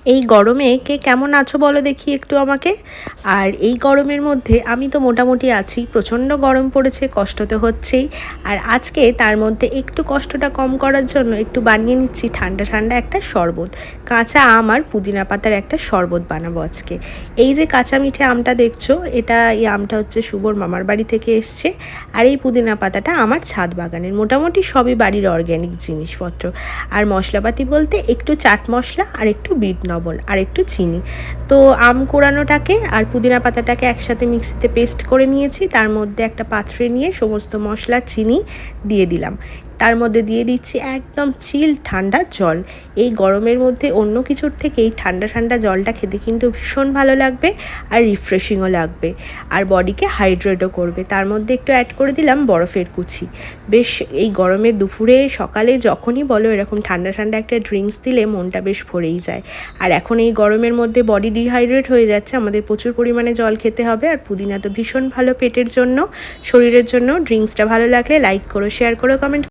এই গরমে কে কেমন আছো বলো দেখি একটু আমাকে। আর এই গরমের মধ্যে আমি তো মোটামুটি আছি, প্রচণ্ড গরম পড়েছে, কষ্ট তো হচ্ছেই। আর আজকে তার মধ্যে একটু কষ্টটা কম করার জন্য একটু বানিয়ে নিচ্ছি ঠান্ডা ঠান্ডা একটা শরবত। কাঁচা আম আর পুদিনা পাতার একটা শরবত বানাবো আজকে। এই যে কাঁচা মিঠে আমটা দেখছো, এই আমটা হচ্ছে শুভর মামার বাড়ি থেকে এসছে। আর এই পুদিনা পাতাটা আমার ছাদ বাগানের, মোটামুটি সবই বাড়ির অর্গ্যানিক জিনিসপত্র। আর মশলাপাতি বলতে একটু চাট মশলা আর একটু বিট লবণ আর একটু চিনি। তো আম কোড়ানোটাকে আর পুদিনা পাতাটাকে একসাথে মিক্সিতে পেস্ট করে নিয়েছি। তার মধ্যে একটা পাত্রে নিয়ে সমস্ত মশলা, চিনি দিয়ে দিলাম। তার মধ্যে দিয়ে দিচ্ছি একদম চিল ঠান্ডা জল। এই গরমের মধ্যে অন্য কিছুর থেকে এই ঠান্ডা ঠান্ডা জলটা খেতে কিন্তু ভীষণ ভালো লাগবে আর রিফ্রেশিংও লাগবে আর বডিকে হাইড্রেটও করবে। তার মধ্যে একটু অ্যাড করে দিলাম বরফের কুচি। বেশ এই গরমের দুপুরে সকালে যখনই বলো এরকম ঠান্ডা ঠান্ডা একটা ড্রিঙ্কস দিলে মনটা বেশ ভরেই যায়। আর এখন এই গরমের মধ্যে বডি ডিহাইড্রেট হয়ে যাচ্ছে, আমাদের প্রচুর পরিমাণে জল খেতে হবে। আর পুদিনা তো ভীষণ ভালো পেটের জন্য, শরীরের জন্য। ড্রিঙ্কসটা ভালো লাগলে লাইক করো, শেয়ার করো, কমেন্ট